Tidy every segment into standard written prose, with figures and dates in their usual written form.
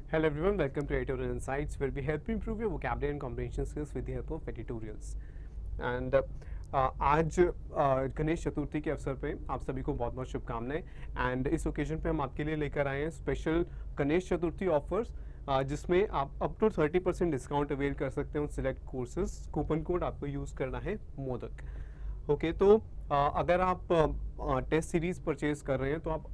Hello everyone, welcome to Editorial Insights, where we help you improve your vocabulary and comprehension skills with the help of editorials. And आज गणेश चतुर्थी के अवसर पे आप सभी को बहुत बहुत शुभकामनाएं। एंड इस ओकेजन पे हम आपके लिए लेकर आए हैं स्पेशल गणेश चतुर्थी ऑफर्स, जिसमें आप अप टू 30% डिस्काउंट अवेल कर सकते हो सिलेक्ट कोर्सेज। कूपन कोड आपको यूज़ करना है मोदक। ओके, तो अगर आप टेस्ट सीरीज परचेज कर रहे हैं तो आप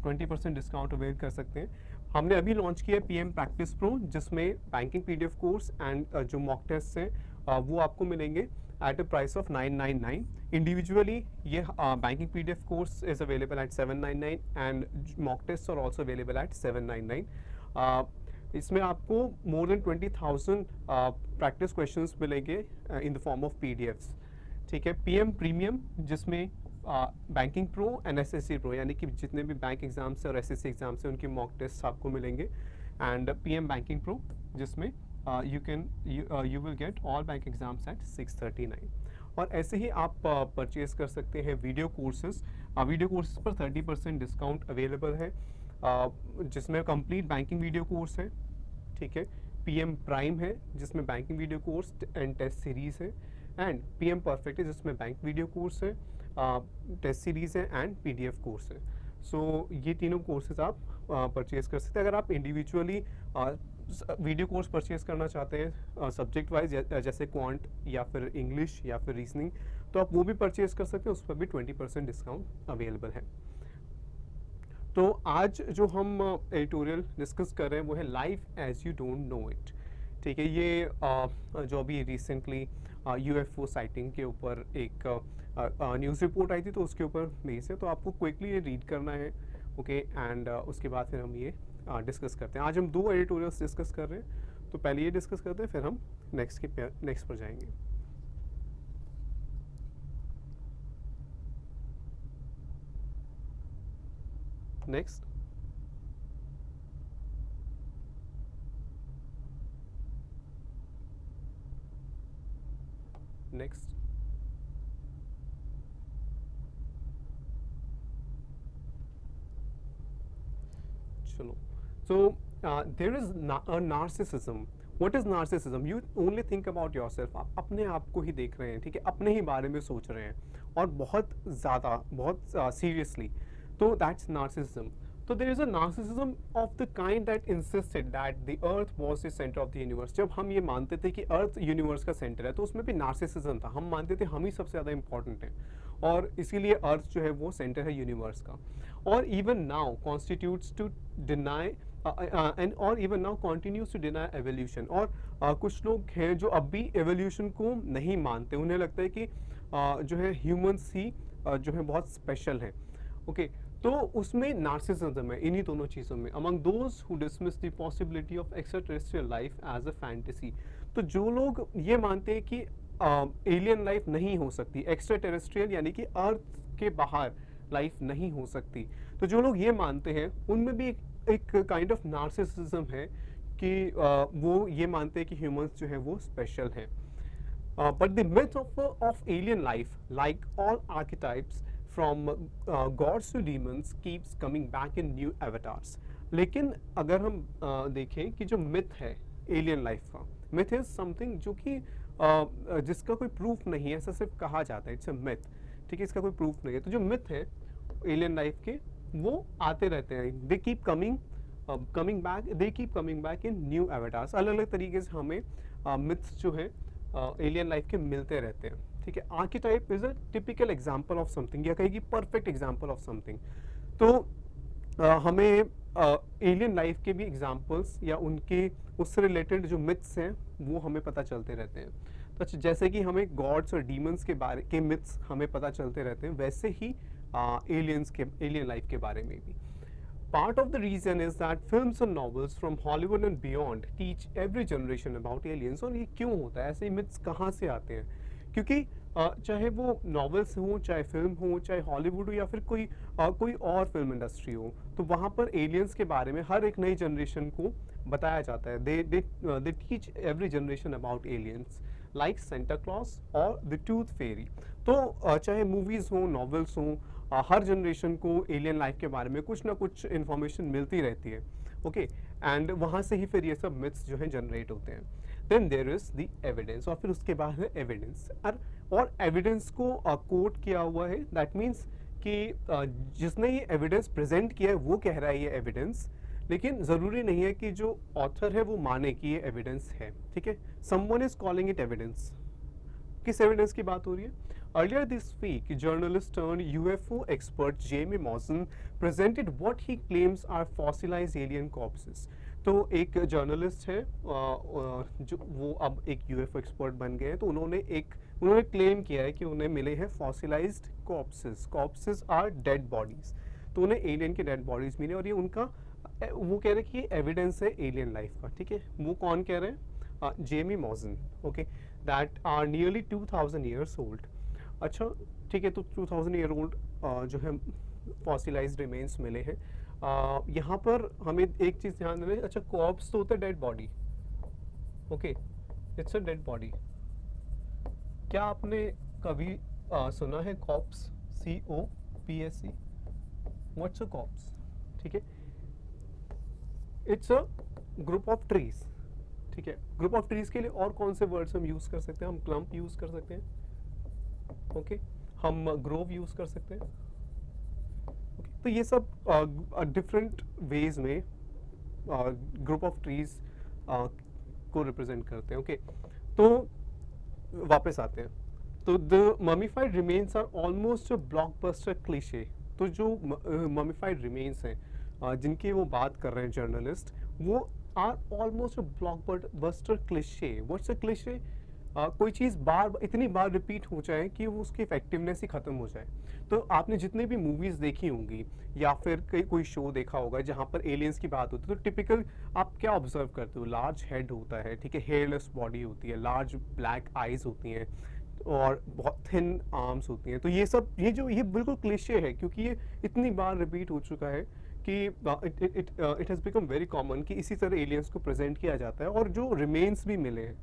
20% डिस्काउंट अवेल कर सकते हैं। हमने अभी लॉन्च किया पीएम प्रैक्टिस प्रो, जिसमें बैंकिंग पीडीएफ कोर्स एंड जो मॉक टेस्ट हैं वो आपको मिलेंगे at a price of 999। Individually ये banking PDF course is available at 799 and mock test are also available at 799। इसमें आपको मोर देन 20,000 प्रैक्टिस क्वेश्चंस मिलेंगे in the form of PDFs. ठीक है, पीएम प्रीमियम, जिसमें banking pro and SSC pro, यानी कि जितने भी बैंक एग्जाम्स और एसएससी एग्जाम्स हैं उनके मॉक टेस्ट आपको मिलेंगे। एंड पीएम बैंकिंग प्रो, जिसमें you will get all bank exams at 639। और ऐसे ही आप परचेज कर सकते हैं वीडियो कोर्सेज। वीडियो कोर्सेज पर 30% डिस्काउंट अवेलेबल है, जिसमें कंप्लीट बैंकिंग वीडियो कोर्स है। ठीक है, पीएम प्राइम है जिसमें banking video course and test series है, एंड पीएम परफेक्ट है जिसमें बैंक वीडियो कोर्स है, टेस्ट सीरीज है एंड पीडीएफ कोर्स है। सो ये तीनों कोर्सेज आप परचेज कर सकते हैं। अगर आप इंडिविजुअली वीडियो कोर्स परचेज करना चाहते हैं सब्जेक्ट वाइज, जैसे क्वांट या फिर इंग्लिश या फिर रीजनिंग, तो आप वो भी परचेज कर सकते हैं। उस पर भी 20% डिस्काउंट अवेलेबल है। तो आज जो हम एडिटोरियल डिस्कस कर रहे हैं वो है life as you don't know it. ठीक है, ये जो अभी रिसेंटली यूएफओ साइटिंग के ऊपर एक न्यूज़ रिपोर्ट आई थी, तो उसके ऊपर बेस है। तो आपको क्विकली ये रीड करना है, ओके, एंड उसके बाद फिर हम ये डिस्कस करते हैं। आज हम 2 एडिटोरियल्स डिस्कस कर रहे हैं, तो पहले ये डिस्कस करते हैं, फिर हम नेक्स्ट पर जाएंगे। नेक्स्ट, नेक्स्ट, चलो। So there is a narcissism. What is narcissism? You only think about yourself. आप अपने आप को ही देख रहे हैं, ठीक है, अपने ही बारे में सोच रहे हैं, और बहुत ज़्यादा, बहुत सीरियसली। तो that's narcissism. So there is a narcissism of the kind that insisted that the earth was the center of the universe. जब हम ये मानते थे कि अर्थ यूनिवर्स का सेंटर है, तो उसमें भी नार्सिसिज्म था। हम मानते थे हम ही सबसे ज़्यादा इंपॉर्टेंट हैं, और इसीलिए अर्थ जो है वो सेंटर है यूनिवर्स का। और even now constitutes to deny and और even now continues to deny evolution. और कुछ लोग हैं जो अब भी एवोल्यूशन को नहीं मानते। उन्हें लगता है कि जो है ह्यूमंस ही जो है बहुत स्पेशल हैं। ओके, तो उसमें नार्सिसिज्म है इन्हीं दोनों चीज़ों में। Among those who dismiss the possibility of extraterrestrial life as a fantasy. तो जो लोग ये मानते हैं कि एलियन लाइफ नहीं हो सकती, एक्स्ट्रा टेरेस्ट्रियल यानी कि अर्थ के बाहर लाइफ नहीं हो सकती, तो जो लोग ये मानते हैं उनमें भी एक काइंड ऑफ नार्सिसिज्म है कि वो ये मानते हैं कि ह्यूमंस जो है वो स्पेशल हैं। But the myth of alien life, like all archetypes from gods to demons, keeps coming back in new avatars. लेकिन अगर हम देखें कि जो मिथ है एलियन लाइफ का, मिथ इज समथिंग जो कि जिसका कोई प्रूफ नहीं है, ऐसा सिर्फ कहा जाता है, इट्स अ मिथ। ठीक है, इसका कोई प्रूफ नहीं है। तो जो मिथ है एलियन लाइफ के, वो आते रहते हैं। They keep coming back, they keep coming back in new avatars. अलग अलग तरीके से हमें मिथ्स जो है एलियन लाइफ के मिलते रहते हैं। ठीक है, archetype is a typical example of something, या कहेगी परफेक्ट एग्जांपल ऑफ समथिंग। तो हमें एलियन लाइफ के भी एग्जांपल्स या उनके उससे रिलेटेड जो मिथ्स हैं वो हमें पता चलते रहते हैं। तो जैसे कि हमें गॉड्स और डीमंस के बारे के मिथ्स हमें पता चलते रहते हैं, वैसे ही एलियन लाइफ के बारे में भी। Part of the reason is that films and novels from Hollywood and beyond teach every generation about aliens। और ये क्यों होता है, ऐसे मिथ्स कहाँ से आते हैं? क्योंकि चाहे वो नॉवेल्स हों, चाहे फिल्म हो, चाहे हॉलीवुड हो, या फिर कोई और फिल्म इंडस्ट्री हो, तो वहाँ पर एलियंस के बारे में हर एक नई जनरेशन को बताया जाता है। They teach every generation about aliens, like Santa Claus और द टूथ फेरी। तो चाहे मूवीज़ हों, नॉवेल्स हों, हर जनरेशन को एलियन लाइफ के बारे में कुछ ना कुछ इन्फॉर्मेशन मिलती रहती है। ओके, एंड वहाँ से ही फिर ये सब मिथ्स जो हैं जनरेट होते हैं। Then there is the evidence, और फिर उसके बाद है एविडेंस। और एविडेंस को कोट किया हुआ है, दैट मीन्स कि जिसने ये एविडेंस प्रेजेंट किया है वो कह रहा है ये एविडेंस, लेकिन ज़रूरी नहीं है कि जो ऑथर है वो माने कि ये एविडेंस है, ठीक है। Someone is calling it evidence. किस एविडेंस की बात हो रही है? Earlier this week, journalist turned UFO expert Jamie Maussan presented what he claims are fossilized alien corpses. तो एक जर्नलिस्ट है जो वो अब एक यूएफओ एक्सपर्ट बन गए हैं, तो उन्होंने क्लेम किया है कि उन्हें मिले हैं फॉसिलाइज्ड कॉर्प्सेस। कॉर्प्सेस आर डेड बॉडीज, तो उन्हें एलियन के डेड बॉडीज मिले, और ये उनका वो कह रहे हैं कि ये एविडेंस है एलियन लाइफ का, ठीक है। वो कौन कह रहे हैं? Jaime Maussan, okay, that are nearly 2000 years old. अच्छा, ठीक है, तो 2000 ईयर ओल्ड जो है फॉसिलाइज्ड रिमेन्स मिले हैं। यहाँ पर हमें एक चीज़ ध्यान देना है। अच्छा, कॉर्प्स तो होता है dead body, okay, it's a dead body. क्या आपने कभी सुना है corps? COPS? What's a corps? ठीक है, it's a group of trees, ठीक है। ग्रुप ऑफ ट्रीज के लिए और कौन से वर्ड्स हम यूज़ कर सकते हैं? हम क्लम्प यूज़ कर सकते हैं, ओके, हम ग्रोव यूज़ कर सकते हैं, ओके। तो ये सब डिफरेंट वेज में ग्रुप ऑफ ट्रीज को रिप्रेजेंट करते हैं, ओके। तो वापस आते हैं, तो the mummified remains are almost a blockbuster cliche. तो जो ममीफाइड रिमेन्स हैं जिनकी वो बात कर रहे हैं जर्नलिस्ट, वो are almost a blockbuster cliche. What's a cliche? कोई चीज़ इतनी बार रिपीट हो जाए कि वो उसकी इफेक्टिवनेस ही ख़त्म हो जाए। तो आपने जितने भी मूवीज़ देखी होंगी या फिर कोई शो देखा होगा जहाँ पर एलियंस की बात होती है, तो टिपिकल आप क्या ऑब्जर्व करते हो? लार्ज हेड होता है, ठीक है, हेयरलेस बॉडी होती है, लार्ज ब्लैक आइज होती हैं, और बहुत थिन आर्म्स होती हैं। तो ये बिल्कुल क्लिशे है, क्योंकि ये इतनी बार रिपीट हो चुका है कि it has become very common कि इसी तरह एलियंस को प्रेजेंट किया जाता है। और जो रिमेन्स भी मिले हैं,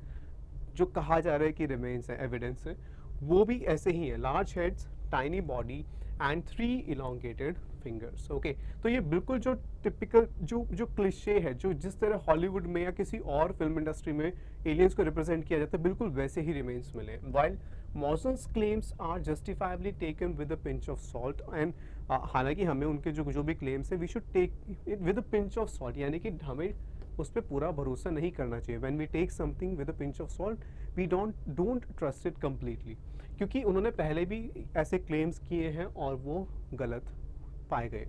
जो कहा जा रहा है कि रिमेन्स है, एविडेंस है, वो भी ऐसे ही है। Large heads, tiny body and 3 elongated fingers, okay. तो ये बिल्कुल जो टिपिकल जो क्लिशे है, जो जिस तरह हॉलीवुड में या किसी और फिल्म इंडस्ट्री में एलियंस को रिप्रेजेंट किया जाता है, बिल्कुल वैसे ही रिमेन्स मिले। While Maussan's claims are justifiably taken with a pinch of salt, and हालांकि हमें उनके जो भी क्लेम्स है, we should take it with a pinch of salt, यानी कि हमें उस पर पूरा भरोसा नहीं करना चाहिए। When we take something with a pinch of salt, we don't trust it completely, क्योंकि उन्होंने पहले भी ऐसे क्लेम्स किए हैं और वो गलत पाए गए।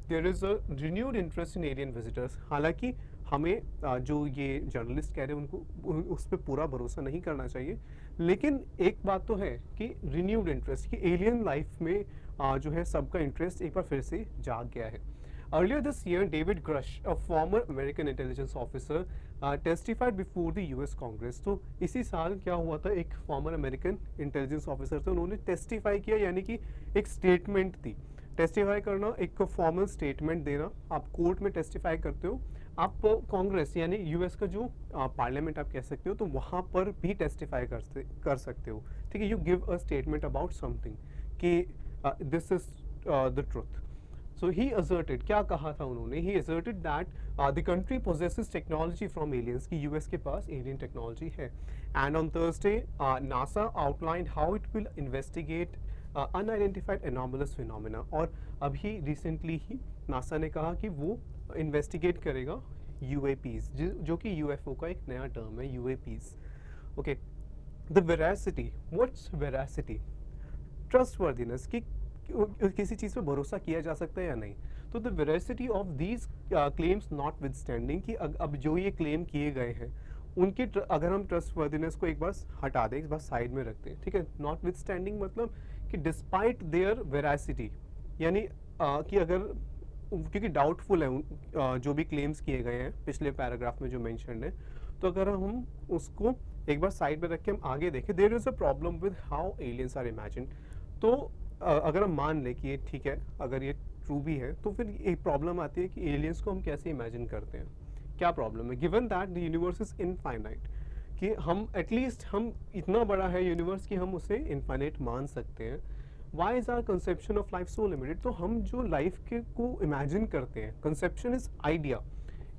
There is a renewed interest in alien visitors. हालांकि हमें जो ये जर्नलिस्ट कह रहे हैं उनको उस पर पूरा भरोसा नहीं करना चाहिए, लेकिन एक बात तो है कि रिन्यूड इंटरेस्ट, कि एलियन लाइफ में जो है सबका इंटरेस्ट एक बार फिर से जाग गया है। Earlier this year, David Grush, a former American intelligence officer, testified before the US Congress. तो इसी साल क्या हुआ था, एक फॉर्मर अमेरिकन इंटेलिजेंस ऑफिसर थे, उन्होंने टेस्टिफाई किया, यानी कि एक स्टेटमेंट दी। टेस्टिफाई करना, एक फॉर्मल स्टेटमेंट देना। आप कोर्ट में टेस्टिफाई करते हो, आप कांग्रेस यानी यूएस का जो पार्लियामेंट आप कह सकते हो, तो वहाँ पर भी टेस्टिफाई कर सकते हो, ठीक है। You give a statement about something कि this is the truth. So he asserted, क्या कहा था उन्होंने? He asserted that the country possesses technology from aliens, कि US के पास alien technology है। And on Thursday, NASA outlined how it will investigate unidentified anomalous phenomena। और अभी recently ही NASA ने कहा कि वो investigate करेगा UAPs, जो कि UFO का एक नया term है, UAPs, okay। The veracity, what's veracity? Trustworthiness, कि किसी चीज़ पे भरोसा किया जा सकता है या नहीं। तो the veracity of these claims not with standing, कि अब जो ये क्लेम किए गए हैं उनके अगर हम ट्रस्टवर्दीनेस को एक बार हटा दें, एक बार साइड में रखते हैं, ठीक है। नॉट विद स्टैंडिंग मतलब कि डिस्पाइट देयर वेरासिटी, यानी कि अगर, क्योंकि डाउटफुल है जो भी क्लेम्स किए गए हैं पिछले पैराग्राफ में जो मेंशन्ड है, तो अगर हम उसको एक बार साइड में रख के हम आगे देखें, there is a problem with how aliens are imagined. तो अगर हम मान लें कि ये ठीक है, अगर ये ट्रू भी है, तो फिर एक प्रॉब्लम आती है कि एलियंस को हम कैसे इमेजिन करते हैं। क्या प्रॉब्लम है? Given that the universe is infinite, कि हम एटलीस्ट हम इतना बड़ा है यूनिवर्स कि हम उसे इनफाइनाइट मान सकते हैं। Why is our conception of life so limited? तो हम जो लाइफ के को इमेजिन करते हैं, conception is idea,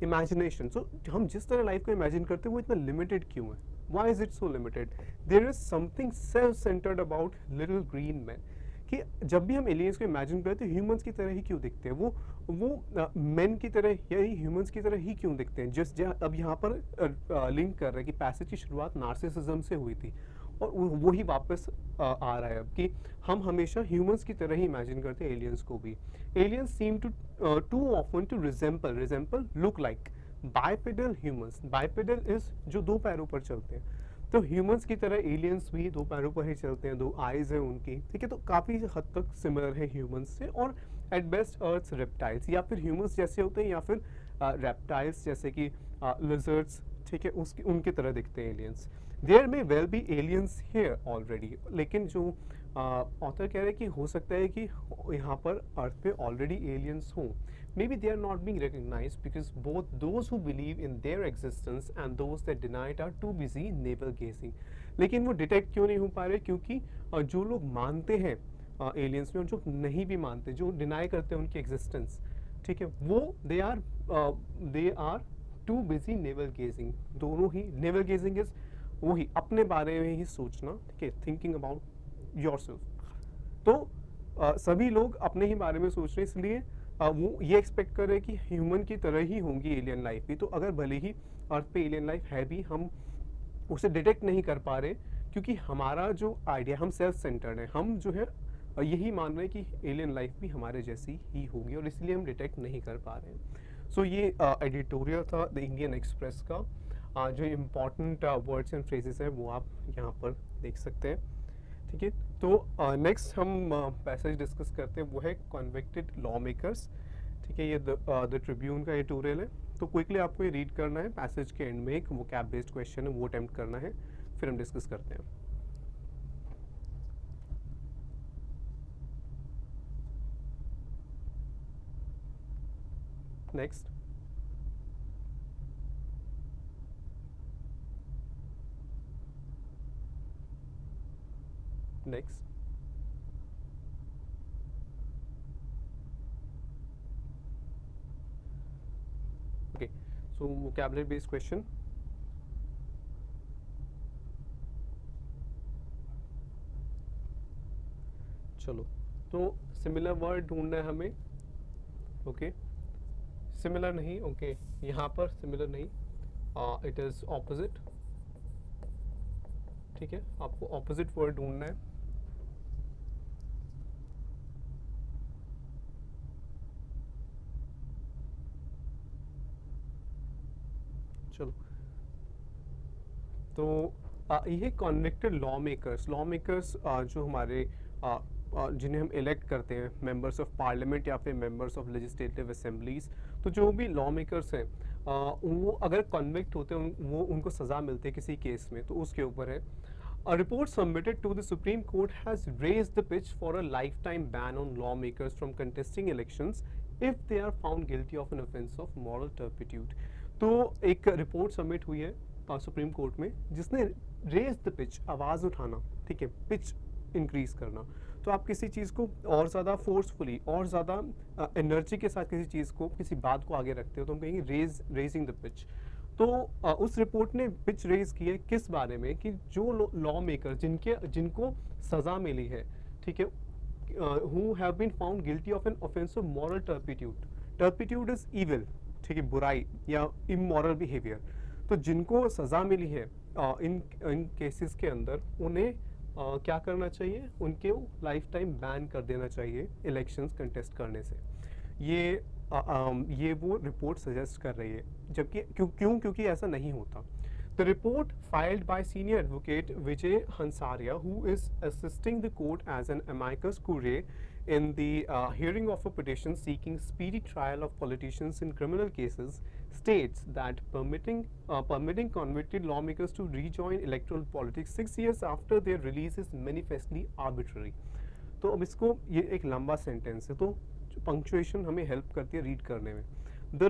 imagination. So हम जिस तरह लाइफ को इमेजिन करते हैं वो इतना लिमिटेड क्यों है? Why is it so limited? There is something self centred about little green man, कि जब भी हम एलियंस को इमेजिन करते हैं ह्यूमंस की तरह ही क्यों दिखते हैं, वो मेन की तरह या ह्यूमंस की तरह ही क्यों दिखते हैं। जिस अब यहाँ पर लिंक कर रहे हैं कि पैसेज की शुरुआत नार्सिसिज्म से हुई थी और वही वापस आ रहा है अब कि हम हमेशा ह्यूमंस की तरह ही इमेजिन करते हैं एलियंस को भी। Aliens seem to often to resemble look like bipedal humans. Bipedal is जो दो पैरों पर चलते हैं, तो ह्यूमंस की तरह एलियंस भी दो पैरों पर ही चलते हैं, दो आईज हैं उनकी, ठीक है। तो काफ़ी हद तक सिमिलर है ह्यूमंस से, और एट बेस्ट अर्थ रेप्टाइल्स, या फिर ह्यूमंस जैसे होते हैं या फिर रेप्टाइल्स जैसे कि लिजर्ड्स, ठीक है, उसकी उनकी तरह दिखते हैं aliens. There may well be aliens here already, लेकिन जो ऑथर कह रहे हैं कि हो सकता है कि यहाँ पर अर्थ पे ऑलरेडी एलियंस हों। Maybe they are not being recognized because both those who believe in their existence and those that deny it are too busy navel gazing. लेकिन वो डिटेक्ट क्यों नहीं हो पा रहे? क्योंकि जो लोग मानते हैं एलियंस में और जो नहीं भी मानते, जो डिनाई करते हैं उनकी एग्जिस्टेंस, ठीक है, वो they are too busy navel gazing. दोनों ही, नेवल गेजिंग इज वही अपने बारे में ही सोचना, ठीक है, थिंकिंग अबाउट योरसेल्फ। तो सभी लोग अपने ही बारे में सोच रहे हैं, इसलिए वो ये एक्सपेक्ट कर रहे हैं कि ह्यूमन की तरह ही होंगी एलियन लाइफ भी। तो अगर भले ही अर्थ पे एलियन लाइफ है भी, हम उसे डिटेक्ट नहीं कर पा रहे क्योंकि हमारा जो आइडिया, हम सेल्फ सेंटर्ड है, हम जो है यही मान रहे हैं कि एलियन लाइफ भी हमारे जैसी ही होगी और इसलिए हम डिटेक्ट नहीं कर पा रहे हैं। सो ये एडिटोरियल था द इंडियन एक्सप्रेस का। जो इम्पॉर्टेंट वर्ड्स एंड फ्रेजेस हैं वो आप यहाँ पर देख सकते हैं, ठीक है। तो नेक्स्ट हम पैसेज डिस्कस करते हैं, वो है कन्विक्टेड लॉ मेकर्स, ठीक है। ये द ट्रिब्यून का एडिटोरियल है। तो क्विकली आपको ये रीड करना है, पैसेज के एंड में एक वोकैब बेस्ड क्वेश्चन है, वो अटेम्प्ट करना है, फिर हम डिस्कस करते हैं। Next, next, okay, so vocabulary based question। चलो, तो सिमिलर वर्ड ढूंढना है हमें, ओके, सिमिलर नहीं, ओके, यहाँ पर सिमिलर नहीं, इट इज ऑपोजिट, ठीक है, आपको ऑपोजिट वर्ड ढूंढना है। चलो, तो ये कॉन्विक्टेड लॉ मेकर्स जो हमारे जिन्हें हम इलेक्ट करते हैं, मेंबर्स ऑफ पार्लियामेंट या फिर मेंबर्स ऑफ लेजिस्लेटिव असेंबलीज, तो जो भी लॉ मेकर्स हैं वो अगर कन्विक्ट होते हैं, वो उनको सज़ा मिलती है किसी केस में, तो उसके ऊपर है। A report submitted to the Supreme Court has raised the pitch for a lifetime ban on lawmakers from contesting elections if they are found guilty of an offence of moral turpitude। तो एक report submit हुई है supreme court में जिसने raise the pitch, आवाज़ उठाना, ठीक है, पिच इंक्रीज करना। तो आप किसी चीज़ को और ज़्यादा फोर्सफुली और ज़्यादा एनर्जी के साथ किसी चीज़ को, किसी बात को आगे रखते हो तो हम कहेंगे रेजिंग द पिच। तो उस रिपोर्ट ने पिच रेज की है किस बारे में, कि जो लॉ मेकर जिनको सज़ा मिली है, ठीक है, who have been found guilty of an offence of moral turpitude. Turpitude is evil, ठीक है, बुराई या इमोरल बिहेवियर। तो जिनको सज़ा मिली है इन केसेस के अंदर, उन्हें क्या करना चाहिए, उनके लाइफ टाइम बैन कर देना चाहिए इलेक्शंस कंटेस्ट करने से। ये वो रिपोर्ट सजेस्ट कर रही है, जबकि क्योंकि ऐसा नहीं होता। The report filed by senior advocate Vijay Hansaria, who is assisting the court as an amicus curiae in the hearing of a petition seeking speedy trial of politicians in criminal cases, states that permitting convicted lawmakers to rejoin electoral politics 6 years after their release is manifestly arbitrary। तो अब इसको, ये एक लंबा sentence है, तो punctuation हमें help करती है रीड करने में। द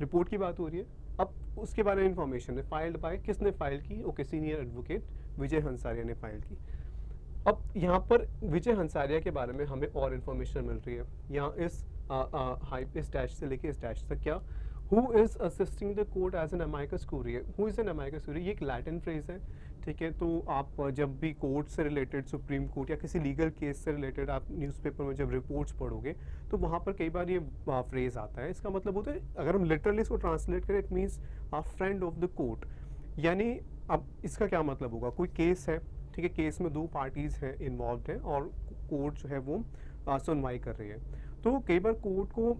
रिपोर्ट की बात हो रही है, अब उसके बारे में इंफॉर्मेशन है, फाइल्ड बाय, किसने फाइल की, okay, senior advocate Vijay Hansaria ने फाइल की। अब यहाँ पर विजय हंसारिया के बारे में हमें और इन्फॉर्मेशन मिल रही है। यहाँ इस डैश से लेके इस डैश तक क्या, who is assisting the court as an amicus curiae, who is an amicus curiae, ये एक लैटिन फ्रेज है, ठीक है। तो आप जब भी कोर्ट से रिलेटेड, सुप्रीम कोर्ट या किसी लीगल केस से रिलेटेड आप न्यूज़पेपर में जब रिपोर्ट्स पढ़ोगे तो वहाँ पर कई बार ये फ्रेज आता है। इसका मतलब होता है, अगर हम लिटरली इसको ट्रांसलेट करें, it means friend of the court. यानी अब इसका क्या मतलब होगा, कोई केस है, ठीक है, केस में दो पार्टीज हैं इन्वॉल्व हैं और कोर्ट जो है वो सुनवाई कर रही है। तो कई बार कोर्ट को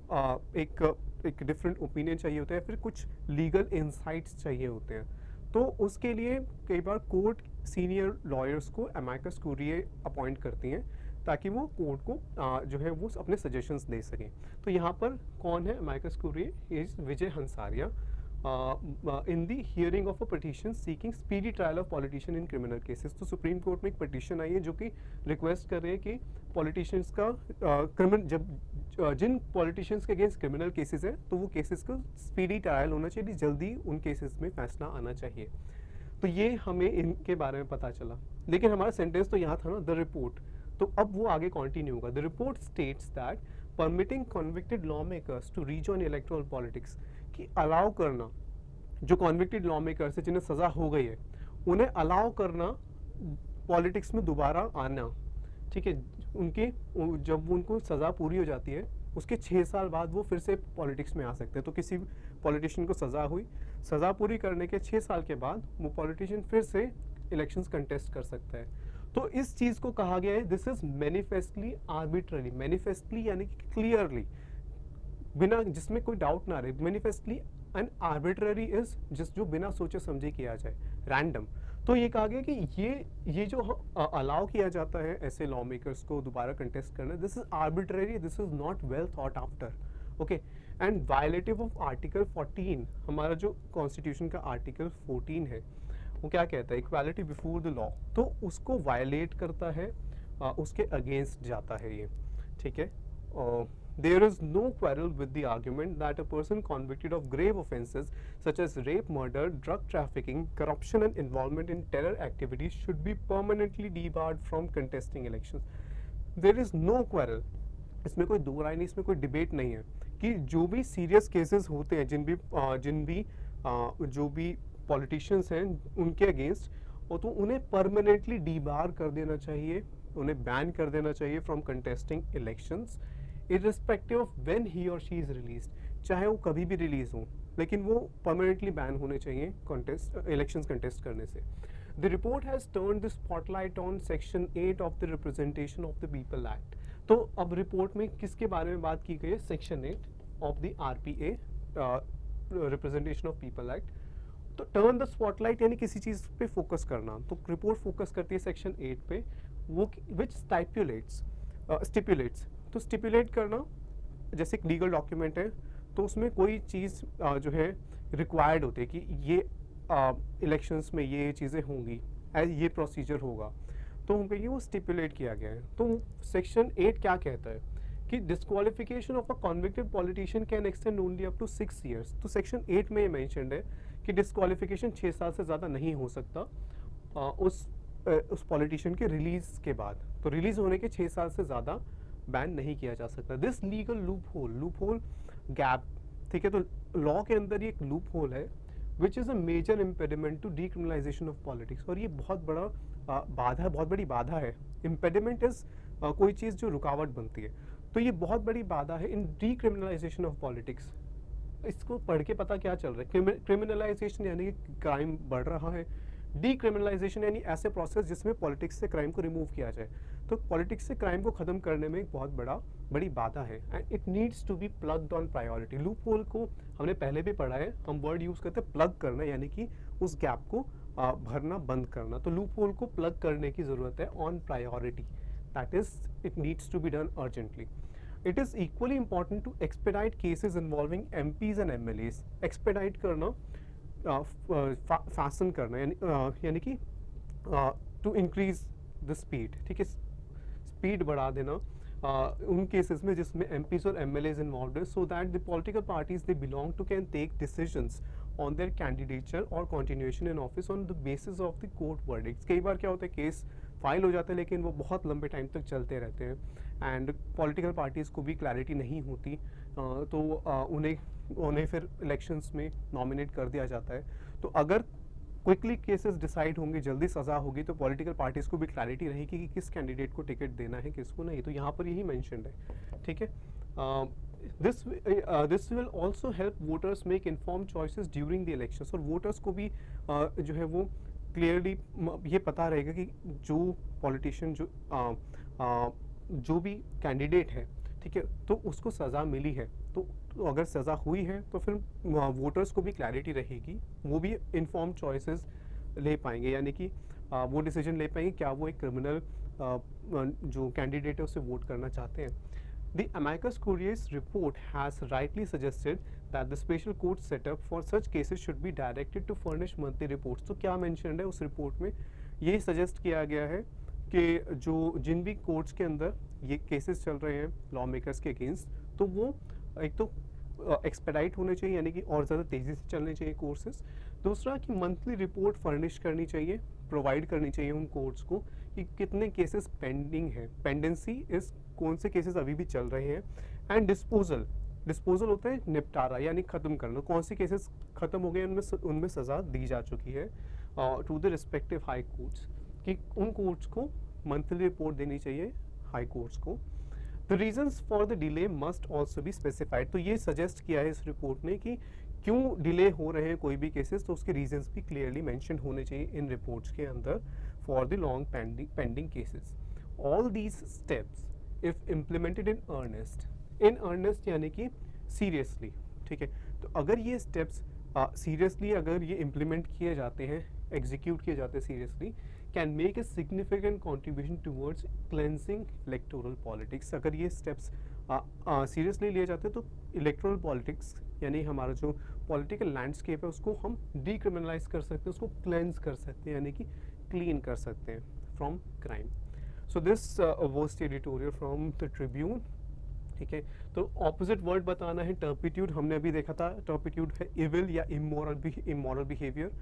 एक डिफरेंट ओपिनियन चाहिए होता है, फिर कुछ लीगल इंसाइट्स चाहिए होते हैं। तो उसके लिए कई बार कोर्ट सीनियर लॉयर्स को अमाइकस क्यूरिए अपॉइंट करती हैं ताकि वो कोर्ट को जो है वो अपने सजेशंस दे सकें। तो यहाँ पर कौन है amicus curiae, is Vijay Hansaria in the hearing of a petition seeking speedy trial of politician in criminal cases. तो सुप्रीम कोर्ट में एक पिटीशन आई है जो कि रिक्वेस्ट कर रही है कि पॉलिटिशियंस का जिन पॉलिटिशियंस के अगेंस्ट क्रिमिनल केसेस हैं तो वो केसेस का स्पीडी ट्रायल होना चाहिए, जल्दी उन केसेस में फैसला आना चाहिए। तो ये हमें इनके बारे में पता चला, लेकिन हमारा सेंटेंस तो यहाँ था ना, द रिपोर्ट। तो अब वो आगे कंटिन्यू होगा। The report states that permitting convicted lawmakers to rejoin electoral politics, कि अलाउ करना जो कॉन्विक्टेड लॉ मेकर्स है जिन्हें सज़ा हो गई है उन्हें अलाउ करना पॉलिटिक्स में दोबारा आना, ठीक है। उनके जब उनको सज़ा पूरी हो जाती है उसके 6 साल बाद वो फिर से पॉलिटिक्स में आ सकते हैं। तो किसी पॉलिटिशियन को सज़ा हुई, सज़ा पूरी करने के 6 साल के बाद वो पॉलिटिशियन फिर से इलेक्शंस कंटेस्ट कर सकता है। तो इस चीज़ को कहा गया है this is manifestly arbitrary. Manifestly यानी कि क्लियरली, बिना जिसमें कोई डाउट ना रहे। मैनिफेस्टली एंड आर्बिट्ररी इज जो बिना सोचे समझे किया जाए, रैंडम। तो ये कहा गया कि ये जो अलाउ किया जाता है ऐसे लॉ मेकर्स को दोबारा कंटेस्ट करना, this is arbitrary, this is not well thought after, okay, and violative of article 14। हमारा जो कॉन्स्टिट्यूशन का आर्टिकल 14 है वो क्या कहता है, इक्वालिटी बिफोर द लॉ, तो उसको वायलेट करता है, उसके अगेंस्ट जाता है ये, ठीक है। There is no quarrel with the argument that a person convicted of grave offences such as rape, murder, drug trafficking, corruption and involvement in terror activities should be permanently debarred from contesting elections. There is no quarrel. इसमें कोई दो राय नहीं, इसमें कोई debate नहीं है कि जो भी सीरियस केसेस होते हैं, जो भी पॉलिटिशियंस हैं उनके अगेंस्ट, और तो उन्हें परमानेंटली डीबार कर देना चाहिए, उन्हें बैन कर देना चाहिए from contesting elections irrespective of when he or she is released, चाहे वो कभी भी रिलीज हो, लेकिन वो परमानेंटली बैन होने चाहिए इलेक्शंस कंटेस्ट करने से। The report has turned the spotlight on Section 8 of the Representation of the People Act. तो अब रिपोर्ट में किसके बारे में बात की गई है, Section 8 of the RPA, Representation of People Act। तो टर्न द स्पॉटलाइट यानी किसी चीज़ पे फोकस करना, तो रिपोर्ट फोकस करती है सेक्शन 8 पे, वो विच स्टिपुलेट्स। तो स्टिपुलेट करना जैसे एक लीगल डॉक्यूमेंट है, तो उसमें कोई चीज़ जो है रिक्वायर्ड होती है कि ये इलेक्शंस में ये चीज़ें होंगी, ये प्रोसीजर होगा, तो हम कहेंगे वो स्टिपुलेट किया गया है। तो सेक्शन 8 क्या कहता है कि disqualification of a convicted politician can extend only up to 6 years. तो सेक्शन 8 में ये मैंशनड है कि डिस्क्वालिफिकेशन 6 साल से ज़्यादा नहीं हो सकता उस पॉलिटिशियन के रिलीज़ के बाद। तो रिलीज़ होने के 6 साल से ज़्यादा बैन नहीं किया जा सकता। This legal loop hole gap, ठीक है, तो लॉ के अंदर ये एक लूप होल है which is a major impediment to decriminalisation of politics. और ये बहुत बड़ा बाधा, बहुत बड़ी बाधा है। इम्पेडिमेंट इज कोई चीज़ जो रुकावट बनती है, तो ये बहुत बड़ी बाधा है इन डीक्रिमिनलाइजेशन ऑफ पॉलिटिक्स। इसको पढ़ के पता क्या चल रहा है, क्रिमिनलाइजेशन यानी कि क्राइम बढ़ रहा है, डीक्रिमिनलाइजेशन यानी ऐसे प्रोसेस जिसमें पॉलिटिक्स से क्राइम को रिमूव किया जाए। तो पॉलिटिक्स से क्राइम को ख़त्म करने में एक बहुत बड़ी बाधा है, and it needs to be plugged on priority. Loophole को हमने पहले भी पढ़ा है, हम वर्ड यूज़ करते हैं प्लग करना, यानी कि उस गैप को भरना, बंद करना। तो लूप होल को प्लग करने की ज़रूरत है on priority, that is it needs to be done urgently. It is equally important to expedite cases involving MPs and MLAs। Expedite करना, फासन करना, यानी कि टू इंक्रीज द स्पीड, ठीक है, स्पीड बढ़ा देना उन केसेस में जिसमें MPs और MLAs इन्वॉल्व है, so that the political parties they belong to can take decisions on their candidature और continuation in office on the basis of the court verdicts. कई बार क्या होता है, केस फाइल हो जाता है लेकिन वो बहुत लंबे टाइम तक चलते रहते हैं, एंड पॉलिटिकल पार्टीज़ को भी क्लैरिटी नहीं होती, तो उन्हें उन्हें फिर इलेक्शंस में नॉमिनेट कर दिया जाता है। तो अगर क्विकली केसेस डिसाइड होंगे, जल्दी सज़ा होगी, तो पॉलिटिकल पार्टीज़ को भी क्लैरिटी रहेगी कि किस कैंडिडेट को टिकट देना है, किसको नहीं। तो यहाँ पर यही मेंशन्ड है, ठीक है। This will also help voters make inform choices during the elections, और वोटर्स को भी जो है वो क्लियरली ये पता रहेगा कि जो पॉलिटिशियन जो भी कैंडिडेट है, ठीक है, तो उसको सज़ा मिली है। तो अगर सज़ा हुई है तो फिर वोटर्स को भी क्लैरिटी रहेगी, वो भी इन्फॉर्म चॉइसेस ले पाएंगे, यानी कि वो डिसीजन ले पाएंगे क्या वो एक क्रिमिनल जो कैंडिडेट है उससे वोट करना चाहते हैं। The Amicus Curiae's report has rightly suggested that the special court setup for such cases should be directed to furnish monthly reports. तो क्या mentioned है उस रिपोर्ट में, यही सजेस्ट किया गया है कि जो जिन भी कोर्ट्स के अंदर ये केसेस चल रहे हैं लॉ मेकर्स के अगेंस्ट, तो वो एक तो एक्सपेडाइट होने चाहिए, यानी कि और ज़्यादा तेज़ी से चलने चाहिए कोर्सेज। दूसरा कि मंथली रिपोर्ट फर्निश करनी चाहिए, प्रोवाइड करनी चाहिए उन कोर्ट्स को कि कितने केसेस पेंडिंग हैं, पेंडेंसी इस कौन से केसेस अभी भी चल रहे हैं। एंड डिस्पोजल होता है निपटारा, यानी ख़त्म करना, कौन से केसेस ख़त्म हो गए, उनमें सज़ा दी जा चुकी है to the respective high courts, कि उन कोर्ट्स को मंथली रिपोर्ट देनी चाहिए हाई कोर्ट्स को। The reasons for the delay must also be specified. तो ये सजेस्ट किया है इस रिपोर्ट ने कि क्यों डिले हो रहे हैं कोई भी केसेस, तो उसके रीजंस भी क्लियरली मेंशन होने चाहिए इन रिपोर्ट्स के अंदर for the long pending cases. All these steps if implemented in earnest यानी कि सीरियसली, ठीक है। तो अगर ये स्टेप्स सीरियसली अगर ये इम्प्लीमेंट किए जाते हैं, एग्जीक्यूट किए जाते हैं seriously, can make a significant contribution towards cleansing electoral politics. अगर ये स्टेप्स सीरियसली लिए जाते हैं तो इलेक्टोरल पॉलिटिक्स यानी हमारा जो पॉलिटिकल लैंडस्केप है उसको हम डीक्रिमिनलाइज कर सकते हैं, उसको क्लेंस कर सकते हैं, यानी कि क्लीन कर सकते हैं from crime. So this was the editorial from the Tribune, ठीक है। तो ऑपोजिट वर्ड बताना है टर्पिट्यूड, हमने अभी देखा था टर्पिट्यूड है इविल या इमोरल बिहेवियर।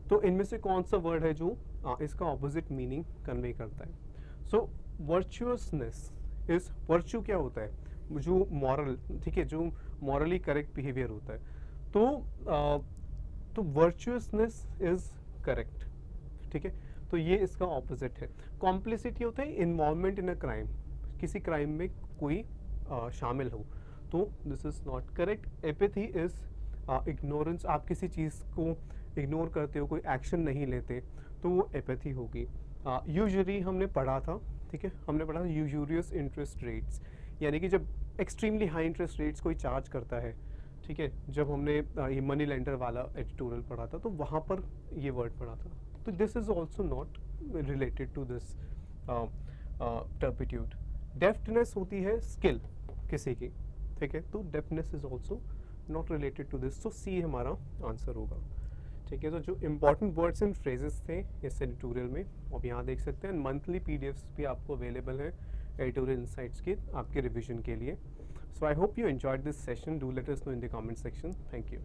तो इनमें से कौन सा वर्ड है जो इसका ऑपोजिट मीनिंग कन्वे करता है। सो वर्चुअसनेस इज, वर्च्यू क्या होता है, जो मॉरल, ठीक है, जो मॉरली करेक्ट बिहेवियर होता है। तो वर्चुअसनेस इज करेक्ट, ठीक है। तो ये इसका ऑपोजिट है। कॉम्प्लिसिटी होता है इन्वॉल्वमेंट इन अ क्राइम, किसी क्राइम में कोई शामिल हो, तो this is not correct. Apathy is ignorance, आप किसी चीज़ को इग्नोर करते हो, कोई एक्शन नहीं लेते, तो वो एपैथी होगी। यूजुअली हमने पढ़ा था, ठीक है, हमने पढ़ा था यूजुरियस इंटरेस्ट रेट्स, यानी कि जब एक्सट्रीमली हाई इंटरेस्ट रेट्स कोई चार्ज करता है, ठीक है, जब हमने ये मनी लेंडर वाला एडिटोरियल पढ़ा था तो वहाँ पर ये वर्ड पढ़ा था। तो this is also not related to this turpitude. Deftness होती है स्किल किसी की, ठीक है, तो deftness is also not related to this. तो सी हमारा आंसर होगा, ठीक है। तो जो इंपॉर्टेंट वर्ड्स एंड फ्रेजेस थे इस एडिटोरियल में आप यहाँ देख सकते हैं। मंथली पीडीएफ्स भी आपको अवेलेबल है एडिटोरियल इनसाइट्स के आपके रिवीजन के लिए। So I hope you enjoyed this session, do let us know in the comment section. Thank you.